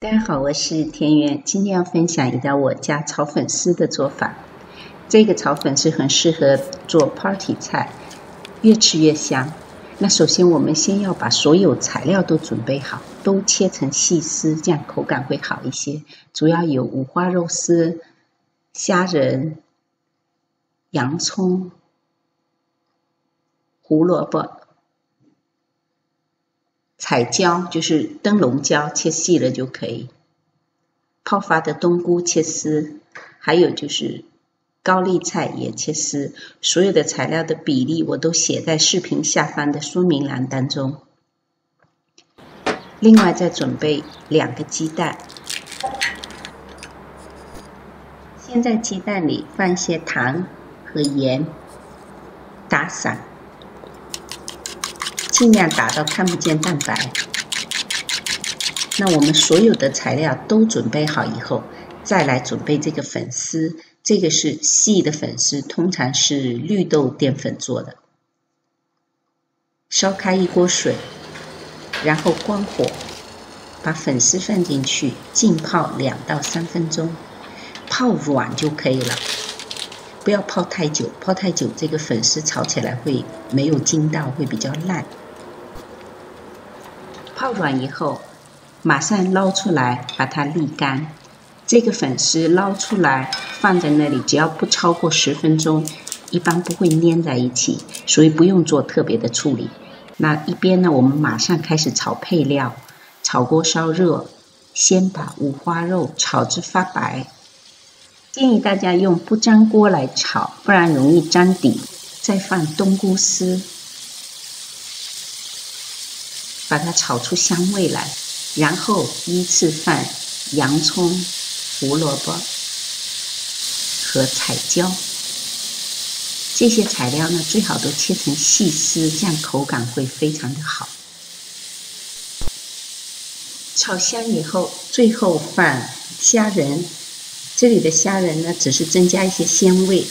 大家好，我是田园，今天要分享一道我家炒粉丝的做法。这个炒粉丝很适合做 party 菜，越吃越香。那首先我们先要把所有材料都准备好，都切成细丝，这样口感会好一些。主要有五花肉丝、虾仁、洋葱、胡萝卜、彩椒，就是灯笼椒，切细了就可以。泡发的冬菇切丝，还有就是高丽菜也切丝。所有的材料的比例我都写在视频下方的说明栏当中。另外再准备2个鸡蛋，先在鸡蛋里放一些糖和盐，打散，尽量打到看不见蛋白。那我们所有的材料都准备好以后，再来准备这个粉丝。这个是细的粉丝，通常是绿豆淀粉做的。烧开一锅水，然后关火，把粉丝放进去，浸泡2到3分钟，泡软就可以了。不要泡太久，泡太久这个粉丝炒起来会没有筋道，会比较烂。泡软以后，马上捞出来，把它沥干。这个粉丝捞出来放在那里，只要不超过10分钟，一般不会粘在一起，所以不用做特别的处理。那一边呢，我们马上开始炒配料。炒锅烧热，先把五花肉炒至发白。建议大家用不粘锅来炒，不然容易粘底。再放冬菇丝，把它炒出香味来。然后依次放洋葱、胡萝卜和彩椒。这些材料呢，最好都切成细丝，这样口感会非常的好。炒香以后，最后放虾仁。这里的虾仁呢，只是增加一些鲜味。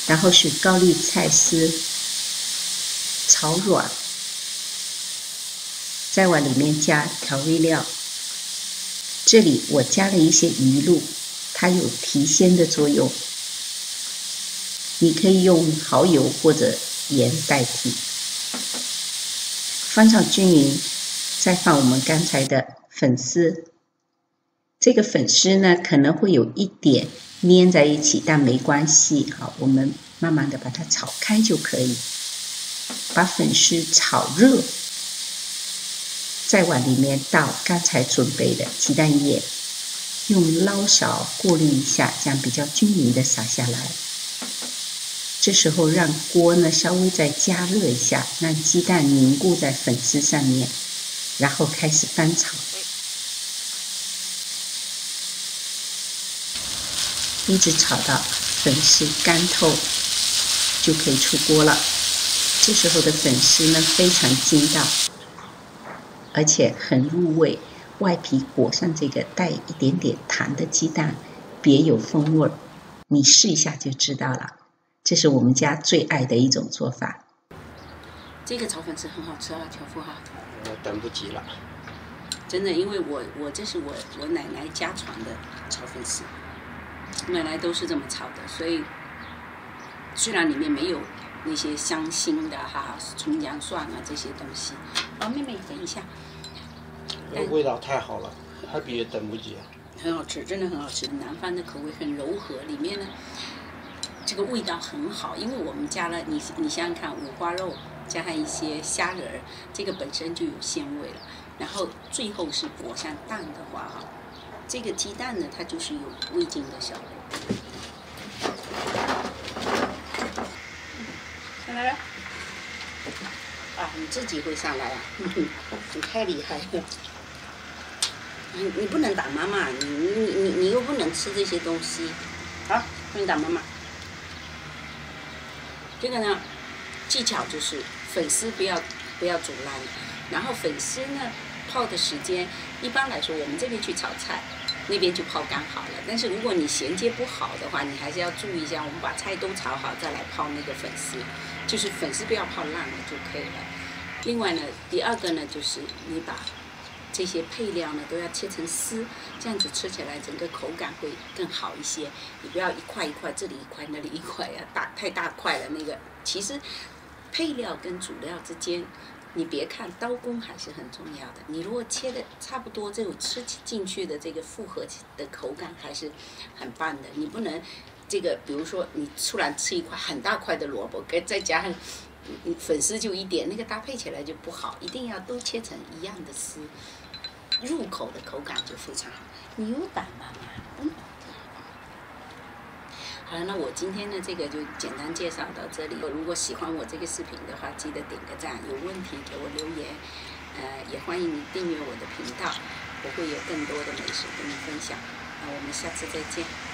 然后是高丽菜丝，炒软。再往里面加调味料，这里我加了一些鱼露，它有提鲜的作用。你可以用蚝油或者盐代替。翻炒均匀，再放我们刚才的粉丝。这个粉丝呢，可能会有一点粘在一起，但没关系，好，我们慢慢的把它炒开就可以。把粉丝炒热。再往里面倒刚才准备的鸡蛋液，用捞勺过滤一下，这样比较均匀的撒下来。这时候让锅呢稍微再加热一下，让鸡蛋凝固在粉丝上面，然后开始翻炒，一直炒到粉丝干透就可以出锅了。这时候的粉丝呢非常筋道，而且很入味，外皮裹上这个带一点点糖的鸡蛋，别有风味。你试一下就知道了。这是我们家最爱的一种做法。这个炒粉丝很好吃啊，条夫哈。我等不及了。真的，因为我这是我奶奶家传的炒粉丝，奶奶都是这么炒的，所以虽然里面没有那些香辛的哈、葱姜蒜啊这些东西。哦，妹妹等一下。味道太好了，还比等不及。很好吃，真的很好吃。南方的口味很柔和，里面呢这个味道很好，因为我们加了你想想看，五花肉加上一些虾仁，这个本身就有鲜味了。然后最后是裹上蛋的话哈，这个鸡蛋呢它就是有味精的效果。上来了。啊，你自己会上来啊！你太厉害了。你不能打妈妈，你又不能吃这些东西。好，不能打妈妈。这个呢，技巧就是粉丝不要煮烂，然后粉丝呢泡的时间，一般来说我们这边去炒菜，那边就泡干好了。但是如果你衔接不好的话，你还是要注意一下，我们把菜都炒好再来泡那个粉丝，就是粉丝不要泡烂了就可以了。另外呢，第二个呢就是你把这些配料呢都要切成丝，这样子吃起来整个口感会更好一些。你不要一块一块，这里一块那里一块啊，太大块了那个。其实配料跟主料之间，你别看刀工还是很重要的。你如果切的差不多，这种吃进去的这个复合的口感还是很棒的。你不能这个，比如说你突然吃一块很大块的萝卜，再加上粉丝就一点，那个搭配起来就不好。一定要都切成一样的丝，入口的口感就非常好。牛胆妈妈，好了，那我今天的这个就简单介绍到这里。如果喜欢我这个视频的话，记得点个赞，有问题给我留言。也欢迎你订阅我的频道，我会有更多的美食跟你分享。那我们下次再见。